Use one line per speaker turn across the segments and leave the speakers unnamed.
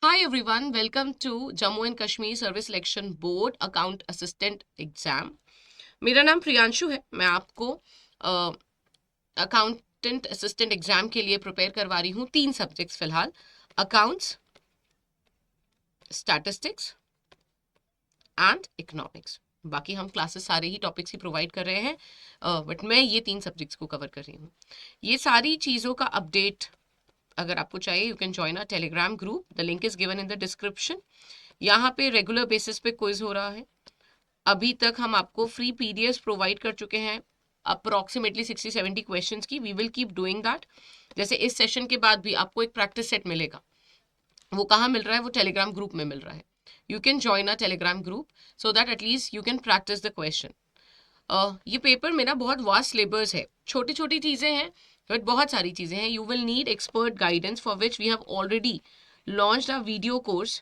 Hi everyone, welcome to Jammu and Kashmir Service Selection Board Account Assistant Exam. मेरा नाम प्रियांशु है। मैं आपको अकाउंटेंट असिस्टेंट एग्जाम के लिए प्रिपेयर करवा रही हूँ। 3 सब्जेक्ट्स फिलहाल, अकाउंट्स, स्टैटिस्टिक्स एंड इकोनॉमिक्स। बाकी हम क्लासेस सारे ही टॉपिक्स ही प्रोवाइड कर रहे हैं, बट मैं ये 3 सब्जेक्ट्स को कवर कर रही हूँ। ये सारी चीज़ों का अपडेट अगर आपको चाहिए, you can join a Telegram group, the link is given in the description. यहाँ पे रेगुलर बेसिस पे क्विज हो रहा है। अभी तक हम आपको फ्री पीडीएफ प्रोवाइड कर चुके हैं अप्रोक्सीमेटली 60-70 क्वेश्चंस की। We will keep doing that. जैसे इस सेशन के बाद भी आपको एक प्रैक्टिस सेट मिलेगा। वो कहाँ मिल रहा है? वो टेलीग्राम ग्रुप में मिल रहा है। You can join a Telegram group so that at least you can practice the question. ये पेपर में ना बहुत वास्ट सिलेबस है, छोटी छोटी चीज़ें हैं बट बहुत सारी चीज़ें हैं। You will need expert guidance for which we have already launched a video course.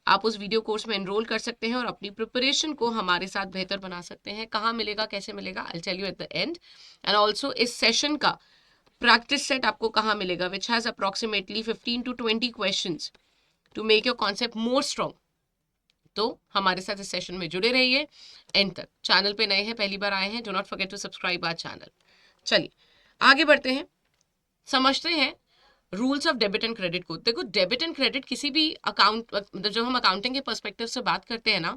आप उस वीडियो कोर्स में एनरोल कर सकते हैं और अपनी प्रिपरेशन को हमारे साथ बेहतर बना सकते हैं। कहाँ मिलेगा, कैसे मिलेगा, I tell you at the end. And also इस सेशन का प्रैक्टिस सेट आपको कहाँ मिलेगा, which has approximately 15 to 20 questions to make your concept more strong. तो हमारे साथ इस सेशन में जुड़े रहिए एंड तक। चैनल पे नए हैं, पहली बार आए हैं, do not forget to subscribe our channel. चलिए आगे बढ़ते हैं, समझते हैं rules of debit and credit को। देखो, डेबिट एंड क्रेडिट किसी भी अकाउंट, मतलब जब हम अकाउंटिंग के पर्सपेक्टिव से बात करते हैं ना,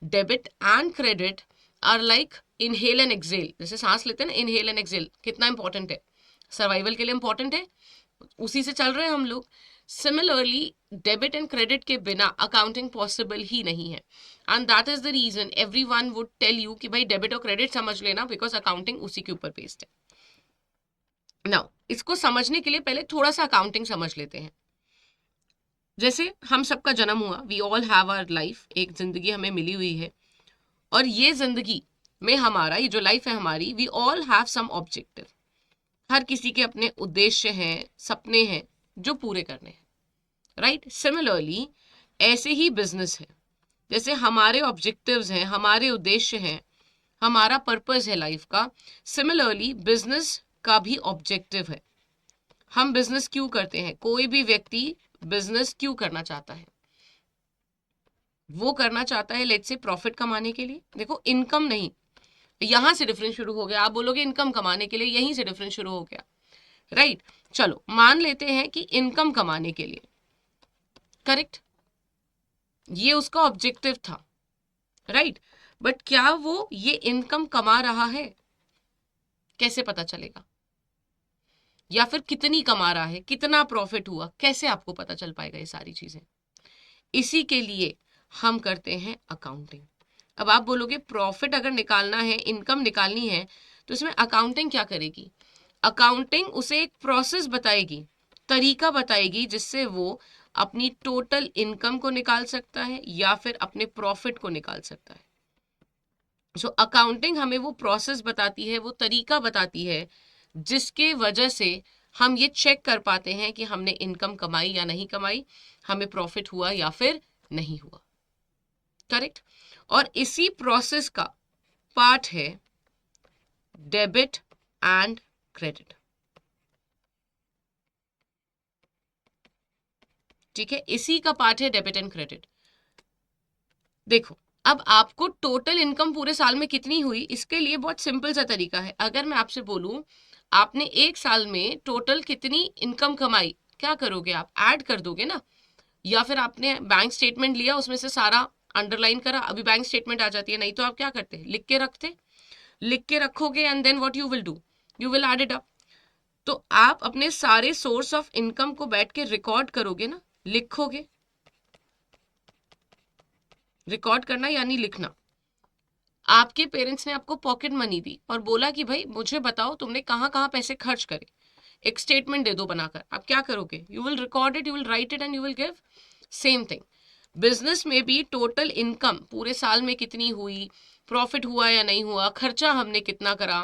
debit and credit are like inhale and exhale. जैसे सांस लेते हैं ना, इनहेल एंड एक्सेल कितना इंपॉर्टेंट है, सर्वाइवल के लिए इंपॉर्टेंट है, उसी से चल रहे हैं हम लोग। सिमिलरली डेबिट एंड क्रेडिट के बिना अकाउंटिंग पॉसिबल ही नहीं है। And that is the reason everyone would tell you कि भाई डेबिट और क्रेडिट समझ लेना, बिकॉज अकाउंटिंग उसी के ऊपर बेस्ड है। नाउ इसको समझने के लिए पहले थोड़ा सा अकाउंटिंग समझ लेते हैं। जैसे हम सबका जन्म हुआ, we all have our life, एक जिंदगी हमें मिली हुई है, और ये जिंदगी में हमारा ये जो लाइफ है हमारी, we all have some objective. हर किसी के अपने उद्देश्य हैं, सपने हैं जो पूरे करने हैं, राइट? सिमिलरली ऐसे ही बिजनेस है, जैसे हमारे ऑब्जेक्टिव्स हैं, हमारे उद्देश्य हैं, हमारा पर्पस है लाइफ का। सिमिलरली बिजनेस का भी ऑब्जेक्टिव है। हम बिजनेस क्यों करते हैं? कोई भी व्यक्ति बिजनेस क्यों करना चाहता है? वो करना चाहता है लेट्स से प्रॉफिट कमाने के लिए। देखो, इनकम नहीं, यहां से डिफरेंस शुरू हो गया। आप बोलोगे इनकम कमाने के लिए, यहीं से डिफरेंस शुरू हो गया, राइट? चलो मान लेते हैं कि इनकम कमाने के लिए, करेक्ट, ये उसका ऑब्जेक्टिव था, राइट? बट क्या वो ये इनकम कमा रहा है? कैसे पता चलेगा? या फिर कितनी कमा रहा है, कितना प्रॉफिट हुआ, कैसे आपको पता चल पाएगा? ये सारी चीजें, इसी के लिए हम करते हैं अकाउंटिंग। अब आप बोलोगे प्रॉफिट अगर निकालना है, इनकम निकालनी है, तो इसमें अकाउंटिंग क्या करेगी? अकाउंटिंग उसे एक प्रोसेस बताएगी, तरीका बताएगी, जिससे वो अपनी टोटल इनकम को निकाल सकता है या फिर अपने प्रॉफिट को निकाल सकता है। सो अकाउंटिंग हमें वो प्रोसेस बताती है, वो तरीका बताती है, जिसके वजह से हम ये चेक कर पाते हैं कि हमने इनकम कमाई या नहीं कमाई, हमें प्रॉफिट हुआ या फिर नहीं हुआ, करेक्ट? और इसी प्रोसेस का पार्ट है डेबिट एंड क्रेडिट, ठीक है? इसी का पार्ट है डेबिट एंड क्रेडिट। देखो, अब आपको टोटल इनकम पूरे साल में कितनी हुई, इसके लिए बहुत सिंपल सा तरीका है। अगर मैं आपसे बोलूं आपने एक साल में टोटल कितनी इनकम कमाई, क्या करोगे आप? ऐड कर दोगे ना, या फिर आपने बैंक स्टेटमेंट लिया, उसमें से सारा अंडरलाइन करा, अभी बैंक स्टेटमेंट आ जाती है। नहीं तो आप क्या करते? लिख के रखते, लिख के रखोगे and then what you will do, you will add it up. तो आप अपने सारे सोर्स ऑफ इनकम को बैठ के रिकॉर्ड करोगे ना, लिखोगे। रिकॉर्ड करना यानी लिखना। आपके पेरेंट्स ने आपको पॉकेट मनी दी और बोला कि भाई मुझे बताओ तुमने कहाँ कहाँ पैसे खर्च करे, एक स्टेटमेंट दे दो बनाकर। आप क्या करोगे? You will record it, you will write it and you will give. Same thing business में भी, टोटल इनकम पूरे साल में कितनी हुई, प्रॉफिट हुआ या नहीं हुआ, खर्चा हमने कितना करा,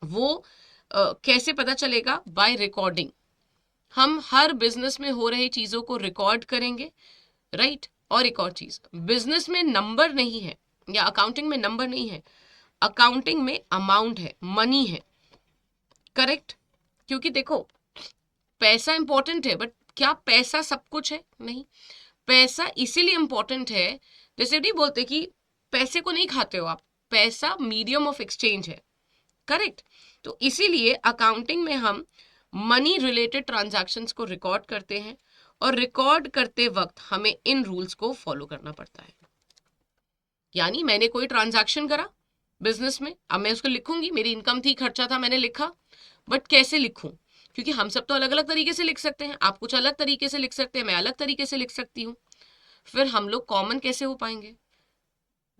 वो कैसे पता चलेगा? By recording. हम हर बिजनेस में हो रही चीजों को रिकॉर्ड करेंगे, राइट? और एक और चीज, बिजनेस में नंबर नहीं है, या अकाउंटिंग में नंबर नहीं है, अकाउंटिंग में अमाउंट है, मनी है, करेक्ट? क्योंकि देखो, पैसा इंपॉर्टेंट है, बट क्या पैसा सब कुछ है? नहीं। पैसा इसीलिए इंपॉर्टेंट है, जैसे नहीं बोलते कि पैसे को नहीं खाते हो आप, पैसा मीडियम ऑफ एक्सचेंज है, करेक्ट। तो इसीलिए अकाउंटिंग में हम मनी रिलेटेड ट्रांजैक्शंस को रिकॉर्ड करते हैं, और रिकॉर्ड करते वक्त हमें इन रूल्स को फॉलो करना पड़ता है। यानी मैंने कोई ट्रांजैक्शन करा बिजनेस में, अब मैं उसको लिखूंगी, मेरी इनकम थी, खर्चा था, मैंने लिखा, बट कैसे लिखूं? क्योंकि हम सब तो अलग अलग तरीके से लिख सकते हैं, आप कुछ अलग तरीके से लिख सकते हैं, मैं अलग तरीके से लिख सकती हूँ। फिर हम लोग कॉमन कैसे हो पाएंगे?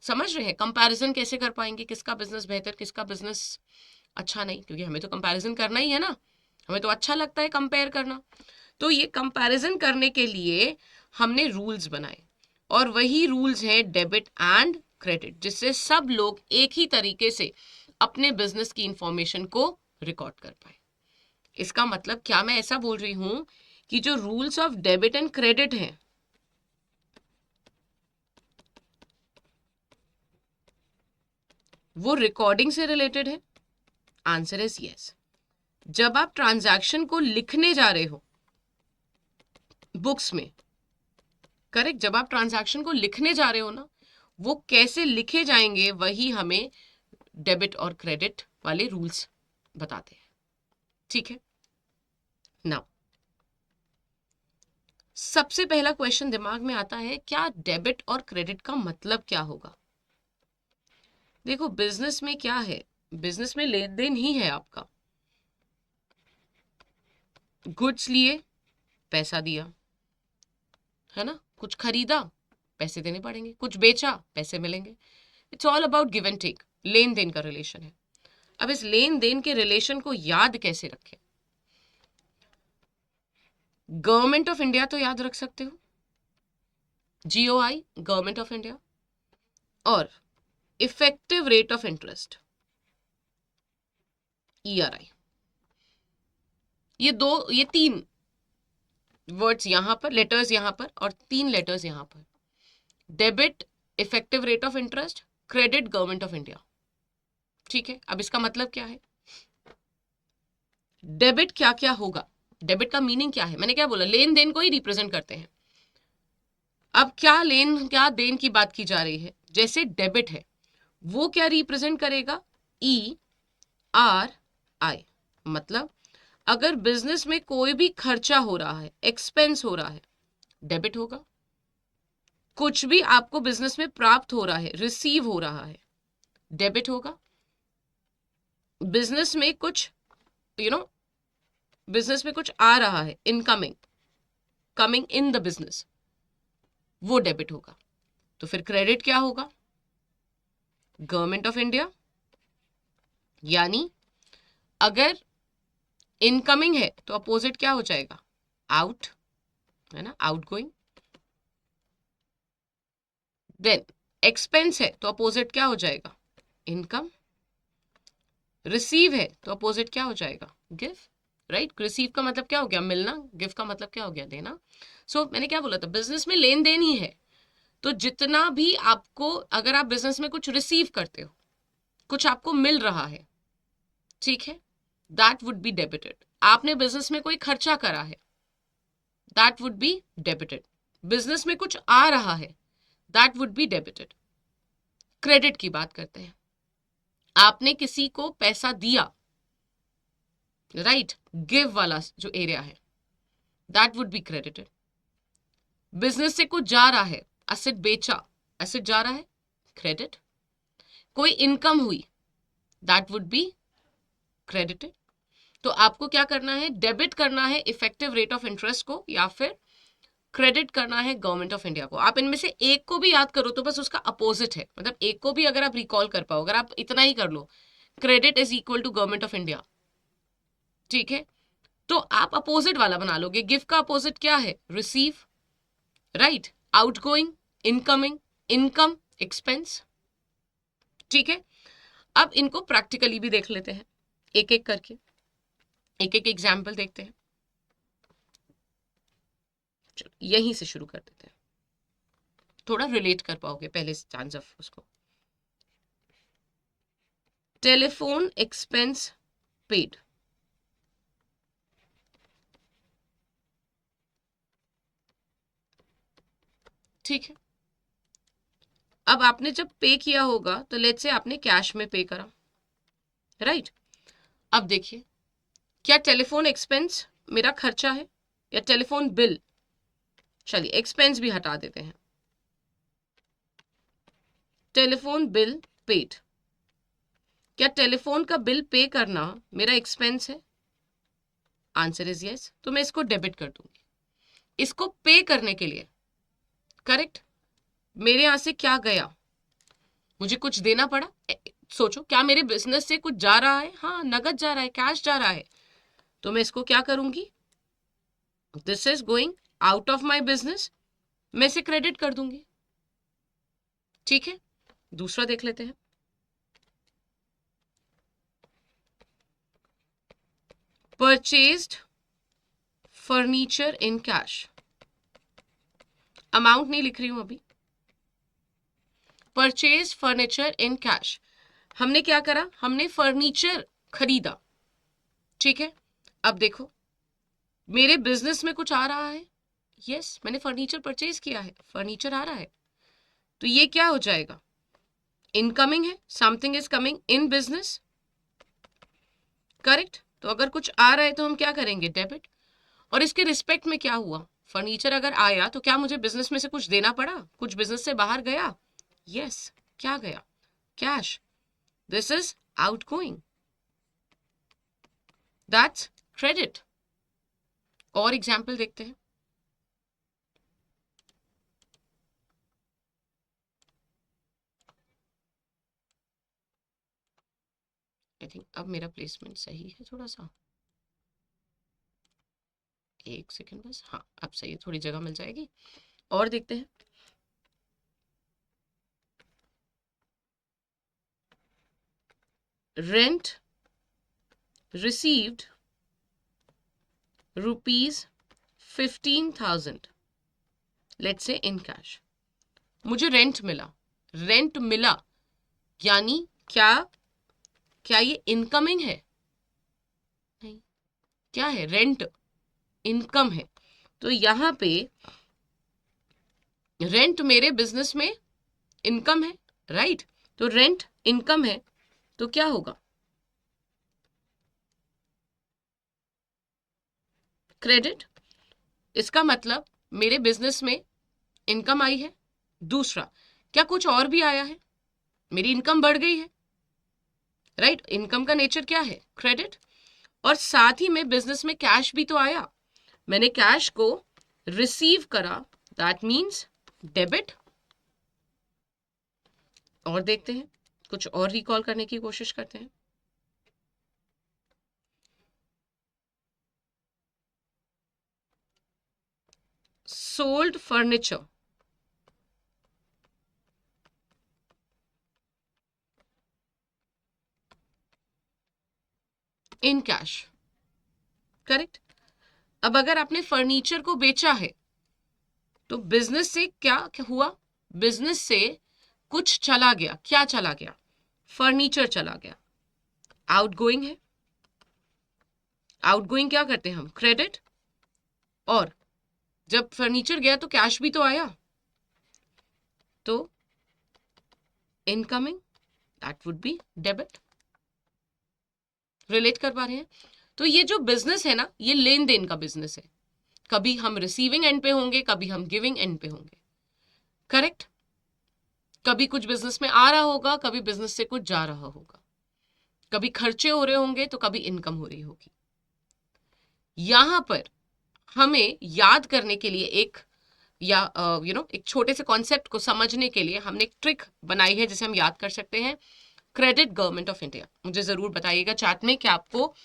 समझ रहे हैं? कंपैरिजन कैसे कर पाएंगे, किसका बिजनेस बेहतर, किसका बिजनेस अच्छा नहीं? क्योंकि हमें तो कंपैरिजन करना ही है ना, हमें तो अच्छा लगता है कंपेयर करना। तो ये कंपैरिजन करने के लिए हमने रूल्स बनाए, और वही रूल्स हैं डेबिट एंड क्रेडिट, जिससे सब लोग एक ही तरीके से अपने बिजनेस की इंफॉर्मेशन को रिकॉर्ड कर पाए। इसका मतलब क्या मैं ऐसा बोल रही हूं कि जो rules of debit and credit हैं, वो रिकॉर्डिंग से रिलेटेड है? Answer is yes. जब आप ट्रांजैक्शन को लिखने जा रहे हो बुक्स में, करेक्ट, जब आप ट्रांजैक्शन को लिखने जा रहे हो ना, वो कैसे लिखे जाएंगे वही हमें डेबिट और क्रेडिट वाले रूल्स बताते हैं। ठीक है, नाउ सबसे पहला क्वेश्चन दिमाग में आता है, क्या डेबिट और क्रेडिट का मतलब क्या होगा? देखो बिजनेस में क्या है, बिजनेस में लेन देन ही है आपका। गुड्स लिए, पैसा दिया, है ना, कुछ खरीदा, पैसे देने पड़ेंगे, कुछ बेचा, पैसे मिलेंगे। It's all about give and take, लेन देन का रिलेशन है। अब इस लेन देन के रिलेशन को याद कैसे रखें? गवर्नमेंट ऑफ इंडिया तो याद रख सकते हो, GOI, गवर्नमेंट ऑफ इंडिया, और effective rate of interest, ERI। ये तीन वर्ड्स यहां पर, लेटर्स यहां पर, और तीन लेटर्स यहां पर। Debit effective rate of interest, credit government of India. ठीक है, अब इसका मतलब क्या है? डेबिट क्या क्या होगा, डेबिट का मीनिंग क्या है? मैंने क्या बोला, लेन देन को ही रिप्रेजेंट करते हैं। अब क्या लेन क्या देन की बात की जा रही है? जैसे डेबिट है, वो क्या रिप्रेजेंट करेगा? ERI। मतलब अगर बिजनेस में कोई भी खर्चा हो रहा है, एक्सपेंस हो रहा है, डेबिट होगा। कुछ भी आपको बिजनेस में प्राप्त हो रहा है, रिसीव हो रहा है, डेबिट होगा। बिजनेस में कुछ बिजनेस में कुछ आ रहा है, incoming, coming in the business, वो डेबिट होगा। तो फिर क्रेडिट क्या होगा? Government of India. यानी अगर इनकमिंग है तो अपोजिट क्या हो जाएगा? आउट, है ना, आउट गोइंग। देन एक्सपेंस है तो अपोजिट क्या हो जाएगा? इनकम। रिसीव है तो अपोजिट क्या हो जाएगा? Give, right. रिसीव का मतलब क्या हो गया? मिलना। गिव का मतलब क्या हो गया? देना। मैंने क्या बोला था, बिजनेस में लेन देन ही है। तो जितना भी आपको, अगर आप बिजनेस में कुछ रिसीव करते हो, कुछ आपको मिल रहा है, ठीक है, दैट वुड बी डेबिटेड। आपने बिजनेस में कोई खर्चा करा है, that would be debited. Business में कुछ आ रहा है, that would be debited. Credit की बात करते हैं, आपने किसी को पैसा दिया, राइट, गिव वाला जो एरिया है, that would be credited. Business से कुछ जा रहा है, एसेट बेचा, एसेट जा रहा है, क्रेडिट। कोई इनकम हुई, दैट वुड बी क्रेडिटेड। तो आपको क्या करना है? डेबिट करना है इफेक्टिव रेट ऑफ इंटरेस्ट को, या फिर क्रेडिट करना है गवर्नमेंट ऑफ इंडिया को। आप इनमें से एक को भी याद करो तो बस उसका अपोजिट है, मतलब एक को भी अगर आप रिकॉल कर पाओ, अगर आप इतना ही कर लो, credit is equal to government of India, ठीक है, तो आप अपोजिट वाला बना लोगे। गिव का अपोजिट क्या है? Receive, right, outgoing, incoming, income, expense. ठीक है, अब इनको प्रैक्टिकली भी देख लेते हैं, एक एक करके, एक एक एग्जाम्पल देखते हैं। चलो यहीं से शुरू कर देते हैं, थोड़ा रिलेट कर पाओगे पहले स्टैंड ऑफ उसको। टेलीफोन एक्सपेंस पेड, ठीक है, अब आपने जब पे किया होगा तो लेट्स से आपने कैश में पे करा, राइट। अब देखिए, क्या टेलीफोन एक्सपेंस मेरा खर्चा है या टेलीफोन बिल? चलिए एक्सपेंस भी हटा देते हैं, टेलीफोन बिल पेड। क्या टेलीफोन का बिल पे करना मेरा एक्सपेंस है? आंसर इज यस, तो मैं इसको डेबिट कर दूंगी। इसको पे करने के लिए, करेक्ट, मेरे यहां से क्या गया, मुझे कुछ देना पड़ा। सोचो, क्या मेरे बिजनेस से कुछ जा रहा है? हाँ, नगद जा रहा है, कैश जा रहा है, तो मैं इसको क्या करूंगी, this is going out of my business, मैं इसे क्रेडिट कर दूंगी। ठीक है, दूसरा देख लेते हैं। Purchased furniture in cash, amount नहीं लिख रही हूं अभी, परचेज फर्नीचर इन कैश। हमने क्या करा, हमने फर्नीचर खरीदा, ठीक है। अब देखो, मेरे बिजनेस में कुछ आ रहा है, यस, मैंने फर्नीचर परचेज किया है, फर्नीचर आ रहा है, तो ये क्या हो जाएगा, इनकमिंग है, something is coming in business, correct. तो अगर कुछ आ रहा है तो हम क्या करेंगे, डेबिट। और इसके रिस्पेक्ट में क्या हुआ, फर्नीचर अगर आया तो क्या मुझे बिजनेस में से कुछ देना पड़ा, कुछ बिजनेस से बाहर गया, यस, क्या गया, cash, this is outgoing, that's credit. और एग्जाम्पल देखते हैं, आई थिंक अब मेरा प्लेसमेंट सही है, थोड़ा सा, एक सेकेंड बस, हाँ अब सही है, थोड़ी जगह मिल जाएगी। और देखते हैं, rent received ₹15,000, let's say in cash, मुझे रेंट मिला, रेंट मिला यानी क्या, क्या ये इनकमिंग है? नहीं, क्या है, रेंट इनकम है, तो यहां पे रेंट मेरे बिजनेस में इनकम है, राइट। तो रेंट इनकम है, तो क्या होगा, क्रेडिट। इसका मतलब मेरे बिजनेस में इनकम आई है। दूसरा, क्या कुछ और भी आया है, मेरी इनकम बढ़ गई है, राइट, इनकम का नेचर क्या है, क्रेडिट। और साथ ही में बिजनेस में कैश भी तो आया, मैंने कैश को रिसीव करा, दैट मीन्स डेबिट। और देखते हैं, कुछ और रिकॉल करने की कोशिश करते हैं। Sold furniture in cash, correct. अब अगर आपने फर्नीचर को बेचा है तो बिजनेस से क्या हुआ, बिजनेस से कुछ चला गया, क्या चला गया, फर्नीचर चला गया, आउटगोइंग है। आउटगोइंग क्या करते हैं हम, क्रेडिट। और जब फर्नीचर गया तो कैश भी तो आया, तो incoming, that would be debit. Relate कर पा रहे हैं? तो ये जो बिजनेस है ना, ये लेन देन का बिजनेस है, कभी हम रिसीविंग एंड पे होंगे, कभी हम गिविंग एंड पे होंगे, करेक्ट। कभी कुछ बिजनेस में आ रहा होगा, कभी बिजनेस से कुछ जा रहा होगा, कभी खर्चे हो रहे होंगे तो कभी इनकम हो रही होगी। यहां पर हमें याद करने के लिए एक, या एक छोटे से कॉन्सेप्ट को समझने के लिए हमने एक ट्रिक बनाई है जिसे हम याद कर सकते हैं, क्रेडिट गवर्नमेंट ऑफ इंडिया। मुझे जरूर बताइएगा चैट में कि आपको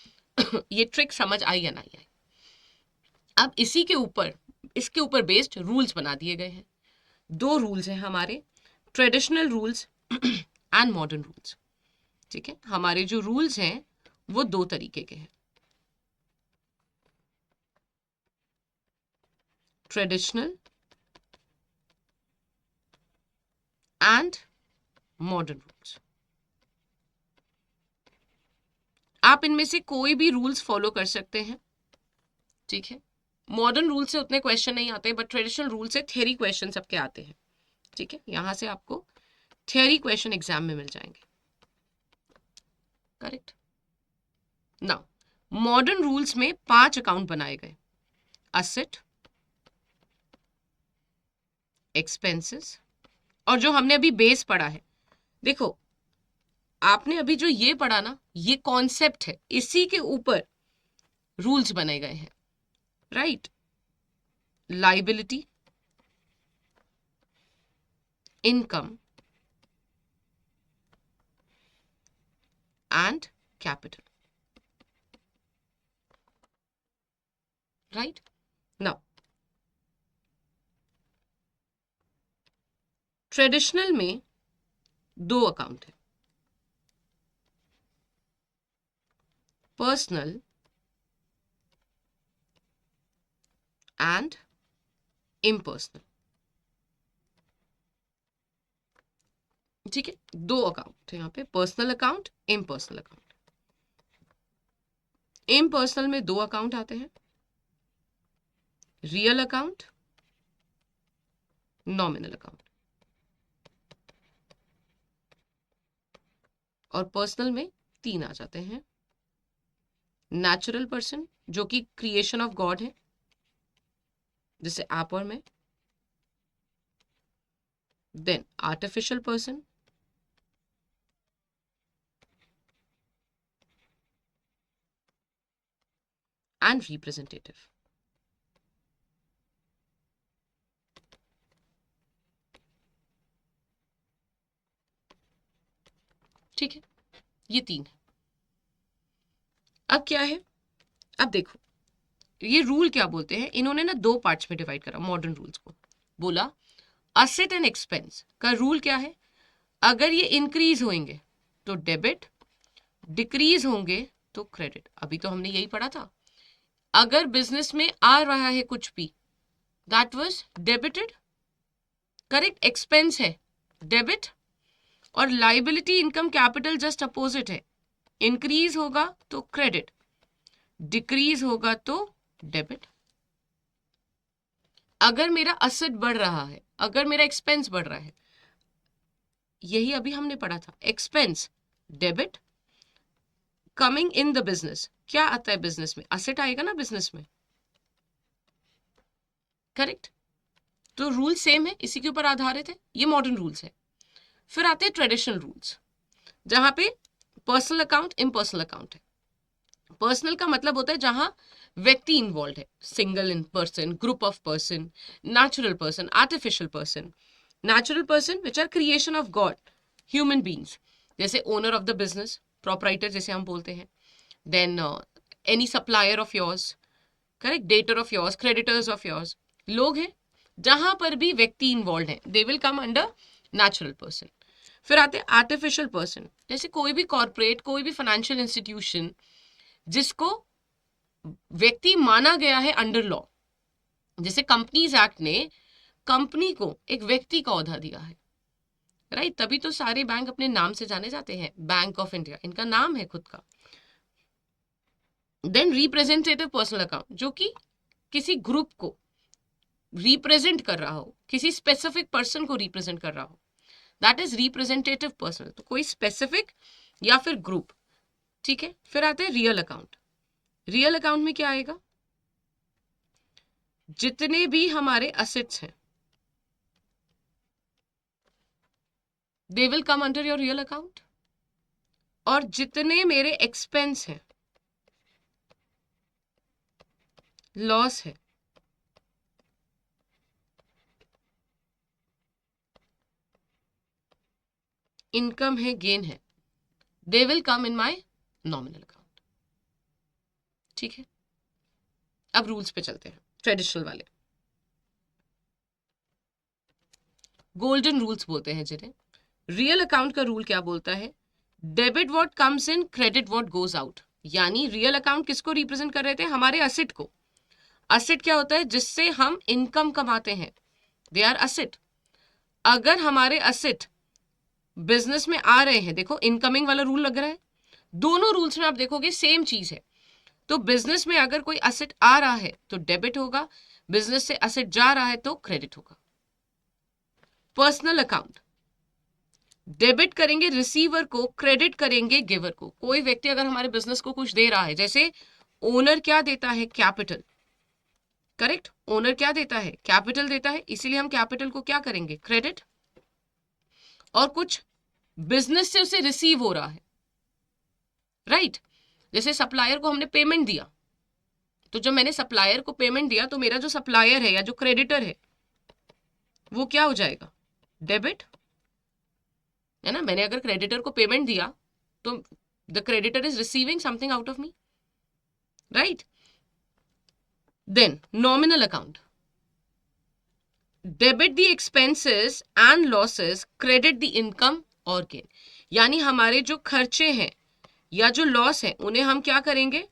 ये ट्रिक समझ आई या नहीं आई। अब इसी के ऊपर, इसके ऊपर बेस्ड रूल्स बना दिए गए हैं। दो रूल्स हैं हमारे, traditional rules and modern rules. ठीक है, हमारे जो रूल्स हैं वो दो तरीके के हैं, ट्रेडिशनल एंड मॉडर्न रूल्स। आप इनमें से कोई भी रूल्स फॉलो कर सकते हैं, ठीक है। मॉडर्न रूल से उतने क्वेश्चन नहीं आते, बट ट्रेडिशनल रूल से थ्योरी क्वेश्चन सबके आते हैं। ठीक है, यहां से आपको थ्योरी क्वेश्चन एग्जाम में मिल जाएंगे। करेक्ट। नाउ मॉडर्न रूल्स में 5 अकाउंट बनाए गए, असेट, एक्सपेंसेस, और जो हमने अभी बेस पढ़ा है, देखो आपने अभी जो ये पढ़ा ना, ये कॉन्सेप्ट है, इसी के ऊपर रूल्स बने गए हैं। Right, liability, income and capital. Right, now traditional में 2 अकाउंट है, पर्सनल एंड इम्पर्सनल। ठीक है, 2 अकाउंट है यहाँ पे, personal account, impersonal account. Impersonal में 2 अकाउंट आते हैं, रियल अकाउंट, नॉमिनल अकाउंट। और पर्सनल में 3 आ जाते हैं, नेचुरल पर्सन जो कि क्रिएशन ऑफ गॉड है, जैसे आप और मैं, then artificial person, and representative. ठीक है, ये 3 है। अब क्या है, अब देखो ये रूल क्या बोलते हैं, इन्होंने ना 2 पार्ट्स में डिवाइड करा मॉडर्न रूल्स को। बोला असेट एंड एक्सपेंस का रूल क्या है, अगर ये इंक्रीज होंगे तो डेबिट, डिक्रीज होंगे तो क्रेडिट। अभी तो हमने यही पढ़ा था, अगर बिजनेस में आ रहा है कुछ भी, that was debited. Correct, expense है डेबिट, और liability, income, capital just opposite है, इंक्रीज होगा तो क्रेडिट, डिक्रीज होगा तो डेबिट। अगर मेरा असेट बढ़ रहा है, अगर मेरा एक्सपेंस बढ़ रहा है, यही अभी हमने पढ़ा था, expense debit, coming in the business, क्या आता है बिजनेस में, असेट आएगा ना बिजनेस में। करेक्ट, तो रूल सेम है, इसी के ऊपर आधारित है, ये मॉडर्न रूल्स है। फिर आते हैं ट्रेडिशनल रूल्स, जहां पे पर्सनल अकाउंट, इम्पर्सनल अकाउंट है। पर्सनल का मतलब होता है जहां व्यक्ति इन्वॉल्व है, single in person, group of person, natural person, artificial person. Natural person which are creation of God, human beings, जैसे owner of the business, proprietor जैसे हम बोलते हैं, then any supplier of yours, correct, debtor of yours, creditors of yours, लोग हैं जहां पर भी व्यक्ति इन्वॉल्व है, they will come under natural person. फिर आते हैं आर्टिफिशियल पर्सन, जैसे कोई भी कॉर्पोरेट, कोई भी फाइनेंशियल इंस्टीट्यूशन जिसको व्यक्ति माना गया है अंडर लॉ, जैसे कंपनीज एक्ट ने कंपनी को एक व्यक्ति का औहदा दिया है। राइट, तभी तो सारे बैंक अपने नाम से जाने जाते हैं, बैंक ऑफ इंडिया इनका नाम है खुद का। देन रिप्रेजेंटेटिव पर्सनल अकाउंट, जो कि किसी ग्रुप को रिप्रेजेंट कर रहा हो, किसी स्पेसिफिक पर्सन को रिप्रेजेंट कर रहा हो, दैट इज रिप्रेजेंटेटिव पर्सन, तो कोई स्पेसिफिक या फिर ग्रुप। ठीक है, फिर आते हैं रियल अकाउंट। रियल अकाउंट में क्या आएगा, जितने भी हमारे असेट्स हैं दे will come under your real account, और जितने मेरे एक्सपेंस हैं, लॉस है, इनकम है, गेन है, they will come in my nominal account. ठीक है, अब रूल्स पे चलते हैं, ट्रेडिशनल वाले गोल्डन रूल्स बोलते हैं जिन्हें। रियल अकाउंट का रूल क्या बोलता है, debit what comes in, credit what goes out. यानी रियल अकाउंट किसको रिप्रेजेंट कर रहे थे, हमारे असेट को। असेट क्या होता है, जिससे हम इनकम कमाते हैं, दे आर असेट। अगर हमारे असेट बिजनेस में आ रहे हैं, देखो इनकमिंग वाला रूल लग रहा है, दोनों रूल्स में आप देखोगे सेम चीज है। तो बिजनेस में अगर कोई असेट आ रहा है तो डेबिट होगा, बिजनेस से असेट जा रहा है तो क्रेडिट होगा। पर्सनल अकाउंट, डेबिट करेंगे रिसीवर को, क्रेडिट करेंगे गिवर को। कोई व्यक्ति अगर हमारे बिजनेस को कुछ दे रहा है, जैसे ओनर क्या देता है, कैपिटल, करेक्ट, ओनर क्या देता है, कैपिटल देता है, इसीलिए हम कैपिटल को क्या करेंगे, क्रेडिट। और कुछ बिजनेस से उसे रिसीव हो रहा है, राइट, जैसे सप्लायर को हमने पेमेंट दिया, तो जब मैंने सप्लायर को पेमेंट दिया तो मेरा जो सप्लायर है या जो क्रेडिटर है वो क्या हो जाएगा, डेबिट, है ना। मैंने अगर क्रेडिटर को पेमेंट दिया तो the creditor is receiving something out of me, right. Then nominal account, debit the expenses and losses, credit the income और गेन। यानी हमारे जो खर्चे हैं या जो लॉस है उन्हें हम क्या करेंगे,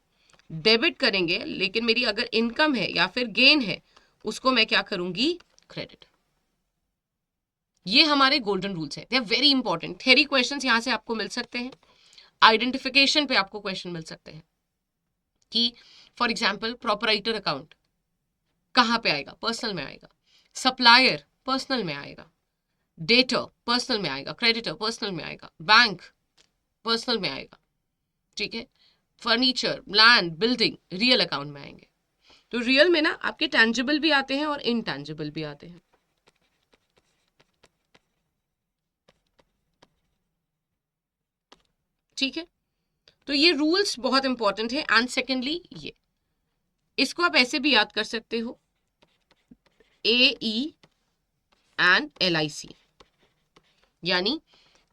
डेबिट करेंगे, लेकिन मेरी अगर इनकम है या फिर गेन है उसको मैं क्या करूंगी, क्रेडिट। ये हमारे गोल्डन रूल्स है, they are very important. Theory questions यहां से आपको मिल सकते हैं, आइडेंटिफिकेशन पे आपको क्वेश्चन मिल सकते हैं कि फॉर एग्जांपल प्रोपराइटर अकाउंट कहां पे आएगा, पर्सनल में आएगा, सप्लायर पर्सनल में आएगा, डेटर पर्सनल में आएगा, क्रेडिटर पर्सनल में आएगा, बैंक पर्सनल में आएगा, ठीक है। Furniture, land, building real account में आएंगे। तो रियल में ना आपके टैंजिबल भी आते हैं और इनटैंजिबल भी आते हैं, ठीक है। तो ये रूल्स बहुत इंपॉर्टेंट है। एंड सेकेंडली ये, इसको आप ऐसे भी याद कर सकते हो, AE एंड LIC, यानी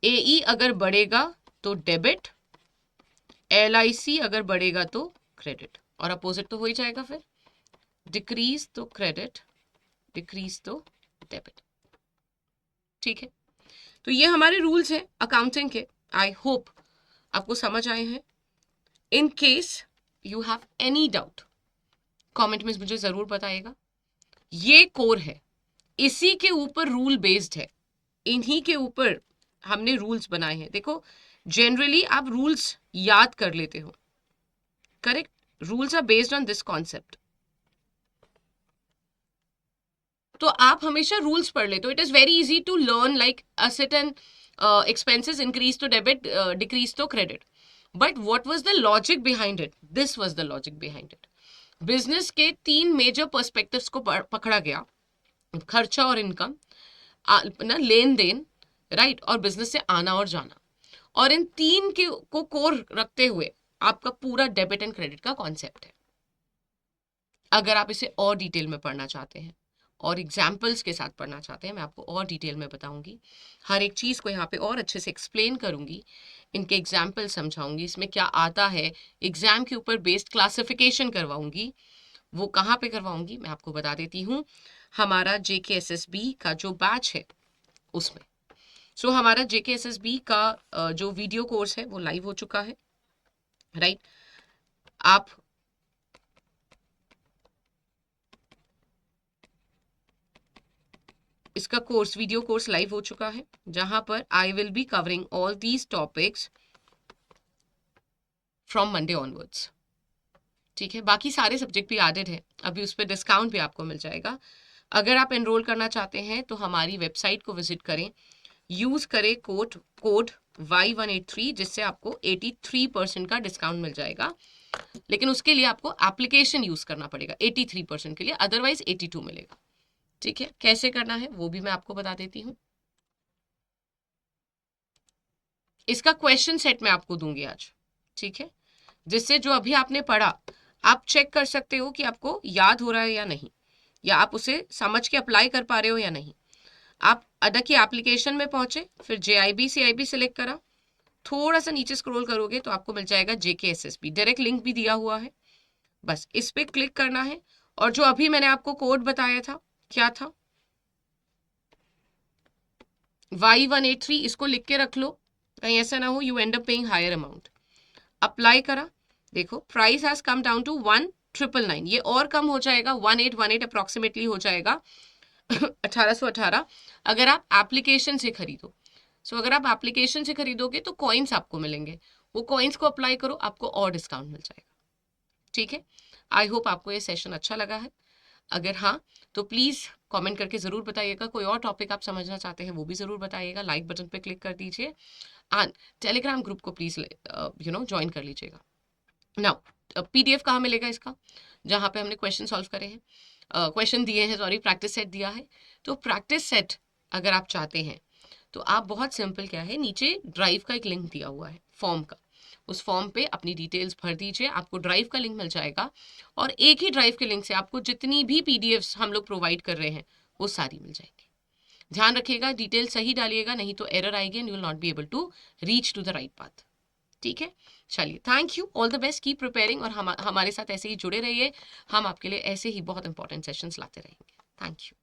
AE अगर बढ़ेगा तो डेबिट, LIC अगर बढ़ेगा तो क्रेडिट, और अपोजिट तो हो ही जाएगा फिर, डिक्रीज तो क्रेडिट, डिक्रीज तो डेबिट, ठीक है। तो ये हमारे रूल्स हैं अकाउंटिंग के। आई होप आपको समझ आए हैं। In case you have any doubt comment में मुझे जरूर बताइएगा। ये कोर है, इसी के ऊपर रूल बेस्ड है, इन्हीं के ऊपर हमने रूल्स बनाए हैं। देखो जनरली आप रूल्स याद कर लेते हो, correct, rules are based on this concept. तो आप हमेशा रूल्स पढ़ लेते हो, it is very easy to learn, like asset and expenses increase to debit, decrease to credit. But what was the logic behind it? This was the logic behind it. Business के 3 major perspectives को पकड़ा गया, खर्चा और income, ना लेन then, right, और business से आना और जाना, और इन 3 के को कोर रखते हुए आपका पूरा डेबिट एंड क्रेडिट का कॉन्सेप्ट है। अगर आप इसे और डिटेल में पढ़ना चाहते हैं और एग्जाम्पल्स के साथ पढ़ना चाहते हैं, मैं आपको और डिटेल में बताऊंगी, हर एक चीज़ को यहाँ पे और अच्छे से एक्सप्लेन करूंगी, इनके एग्जाम्पल समझाऊंगी, इसमें क्या आता है, एग्जाम के ऊपर बेस्ड क्लासिफिकेशन करवाऊंगी। वो कहाँ पे करवाऊंगी मैं आपको बता देती हूँ, हमारा JKSSB का जो बैच है उसमें। सो हमारा JKSSB का जो वीडियो कोर्स है वो लाइव हो चुका है, राइट। आप इसका कोर्स, वीडियो कोर्स लाइव हो चुका है, जहां पर I will be covering all these topics from Monday onwards, ठीक है। बाकी सारे सब्जेक्ट भी एडेड है, अभी उस पर डिस्काउंट भी आपको मिल जाएगा। अगर आप एनरोल करना चाहते हैं तो हमारी वेबसाइट को विजिट करें, यूज करें कोड Y183, जिससे आपको 83% का डिस्काउंट मिल जाएगा। लेकिन उसके लिए आपको एप्लीकेशन यूज करना पड़ेगा 83% के लिए, अदरवाइज 82 मिलेगा, ठीक है। कैसे करना है वो भी मैं आपको बता देती हूँ। इसका क्वेश्चन सेट मैं आपको दूंगी आज, ठीक है, जिससे जो अभी आपने पढ़ा आप चेक कर सकते हो कि आपको याद हो रहा है या नहीं, या आप उसे समझ के अप्लाई कर पा रहे हो या नहीं। आप अदा की एप्लीकेशन में पहुंचे, फिर JIB सिलेक्ट करा, थोड़ा सा नीचे स्क्रॉल करोगे तो आपको मिल जाएगा JKSSB, डायरेक्ट लिंक भी दिया हुआ है, बस इस पे क्लिक करना है। और जो अभी मैंने आपको कोड बताया था, क्या था, Y183, इसको लिख के रख लो, कहीं ऐसा ना हो you end up paying higher amount. Apply करा, देखो price has come down to 1999, ये और कम हो जाएगा, 1818 अप्रोक्सीमेटली हो जाएगा 1818 अगर आप एप्लीकेशन से खरीदो। सो अगर आप एप्लीकेशन से खरीदोगे तो कॉइन्स आपको मिलेंगे, वो कॉइन्स को अप्लाई करो, आपको और डिस्काउंट मिल जाएगा, ठीक है, आई होप आपको ये सेशन अच्छा लगा है। अगर हाँ, तो प्लीज़ कमेंट करके ज़रूर बताइएगा। कोई और टॉपिक आप समझना चाहते हैं वो भी ज़रूर बताइएगा। लाइक बटन पे क्लिक कर दीजिए एंड टेलीग्राम ग्रुप को प्लीज़ ज्वाइन कर लीजिएगा। नाउ PDF कहाँ मिलेगा इसका, जहाँ पे हमने क्वेश्चन सॉल्व करे हैं, क्वेश्चन दिए हैं, सॉरी, प्रैक्टिस सेट दिया है। तो प्रैक्टिस सेट अगर आप चाहते हैं तो आप बहुत सिंपल क्या है, नीचे ड्राइव का एक लिंक दिया हुआ है फॉर्म का, उस फॉर्म पे अपनी डिटेल्स भर दीजिए, आपको ड्राइव का लिंक मिल जाएगा और एक ही ड्राइव के लिंक से आपको जितनी भी PDFs हम लोग प्रोवाइड कर रहे हैं वो सारी मिल जाएंगी। ध्यान रखिएगा, डिटेल सही डालिएगा, नहीं तो एरर आएगी and you will not be able to reach to the right path. ठीक है, चलिए, thank you, all the best, keep preparing और हमारे साथ ऐसे ही जुड़े रहिए। हम आपके लिए ऐसे ही बहुत इंपॉर्टेंट सेशंस लाते रहेंगे। Thank you.